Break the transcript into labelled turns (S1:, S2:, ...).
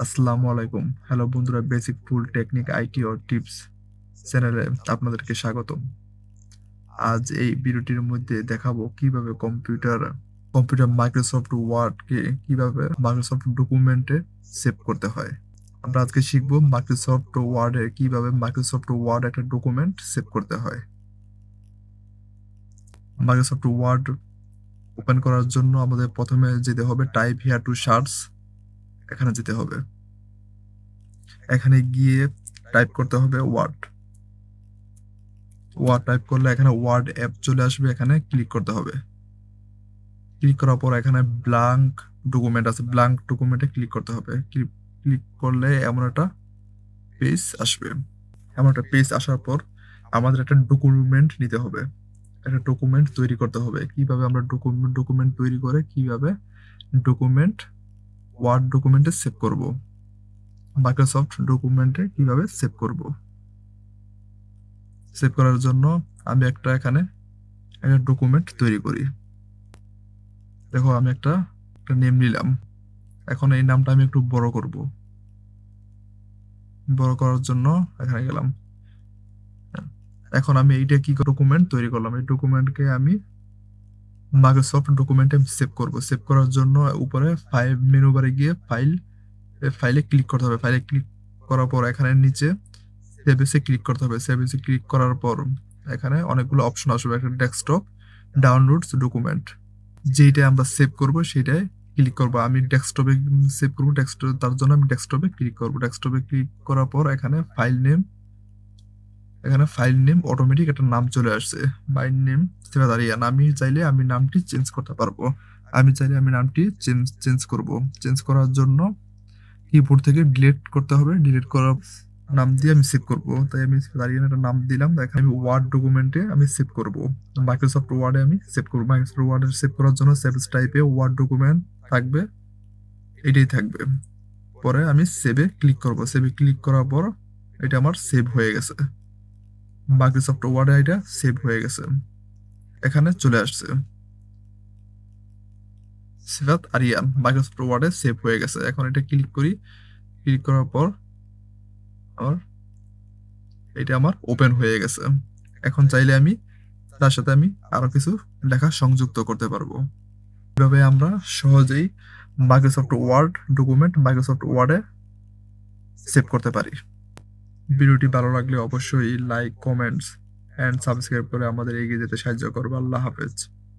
S1: আসসালামু আলাইকুম। হ্যালো বন্ধুরা, বেসিক টুল টেকনিক আইটি ও টিপস চ্যানেলে আপনাদেরকে স্বাগতম। আজ এই ভিডিওটির মধ্যে দেখাবো কিভাবে কম্পিউটার মাইক্রোসফট ওয়ার্ডকে কিভাবে মাইক্রোসফট ডকুমেন্টে সেভ করতে হয়। আমরা আজকে শিখবো মাইক্রোসফট ওয়ার্ড একটা ডকুমেন্ট সেভ করতে হয়। মাইক্রোসফট ওয়ার্ড ওপেন করার জন্য আমাদের প্রথমে যেতে হবে টাইপ হিয়ার টু সার্চ, এখানে যেতে হবে। এখানে গিয়ে টাইপ করতে হবে ওয়ার্ড টাইপ করলে এখানে ওয়ার্ড অ্যাপ চলে আসবে, এখানে ক্লিক করতে হবে। ক্লিক করার পর এখানে ব্ল্যাঙ্ক ডকুমেন্ট আছে, ব্ল্যাঙ্ক ডকুমেন্টে ক্লিক করতে হবে। ক্লিক করলে এমন একটা পেজ আসবে। এমন একটা পেজ আসার পর আমাদের একটা ডকুমেন্ট নিতে হবে, একটা ডকুমেন্ট তৈরি করতে হবে। কিভাবে আমরা ডকুমেন্ট তৈরি করে কিভাবে ডকুমেন্ট ওয়ার্ড ডকুমেন্টে সেভ করব, মাইক্রোসফট ডকুমেন্টে কিভাবে সেভ করব। সেভ করার জন্য আমি এখানে একটা ডকুমেন্ট তৈরি করি। দেখো, আমি একটা নেম নিলাম। এখন এই নামটা আমি একটু বড় করব। বড় করার জন্য এখানে গেলাম। এখন আমি এইটা কি ডকুমেন্ট তৈরি করলাম, এই ডকুমেন্টকে আমি মাইক্রোসফট ডকুমেন্টে সেভ করব। সেভ করার জন্য উপরে ফাইল মেনু বারে গিয়ে ফাইলে ক্লিক করতে হবে। ফাইলে ক্লিক করার পর এখানে নিচে সেভ এসে ক্লিক করতে হবে। সেভ এসে ক্লিক করার পর এখানে অনেকগুলো অপশন আসবে। একটা ডেস্কটপ, ডাউনলোডস, ডকুমেন্ট। যেইটা আমরা সেভ করব সেটাই ক্লিক করব। আমি ডেস্কটপে সেভ করব, তার জন্য আমি ডেস্কটপে ক্লিক করব। ডেস্কটপে ক্লিক করার পর এখানে ফাইল নেম অটোমেটিক একটা নাম চলে আসছে, ফাইল নেম সিফাত আরিয়ান। আমি চাইলে আমি নামটি চেঞ্জ করতে পারবো। আমি চাইলে আমি নামটি চেঞ্জ করব। চেঞ্জ করার জন্য কিবোর্ড থেকে ডিলিট করতে হবে। ডিলিট করার নাম দিয়ে আমি সেভ করব। তাই আমি আরিয়ান একটা নাম দিলাম। এখানে আমি ওয়ার্ড ডকুমেন্টে আমি সেভ করব, মাইক্রোসফট ওয়ার্ডে আমি সেভ করব। মাইক্রোসফট ওয়ার্ডে সেভ করার জন্য সেভ টাইপে ওয়ার্ড ডকুমেন্ট থাকবে, এটাই থাকবে। পরে আমি সেভে ক্লিক করব। সেভে ক্লিক করার পর এটা আমার সেভ হয়ে গেছে। মাইক্রোসফট ওয়ার্ডে এটা সেভ হয়ে গেছে, এখানে চলে আসছে সিফাত আরিয়ান। মাইক্রোসফট ওয়ার্ডে সেভ হয়ে গেছে। এখন এটা ক্লিক করি। ক্লিক করার পর আমার এটা আমার ওপেন হয়ে গেছে। এখন চাইলে আমি তার সাথে আমি আরো কিছু লেখা সংযুক্ত করতে পারবো। এভাবে আমরা সহজেই মাইক্রোসফট ওয়ার্ডে সেভ করতে পারি। ভিডিওটি ভালো লাগলে অবশ্যই লাইক, কমেন্টস এন্ড সাবস্ক্রাইব করে আমাদের এগিয়ে যেতে সাহায্য করবে। আল্লাহ হাফেজ।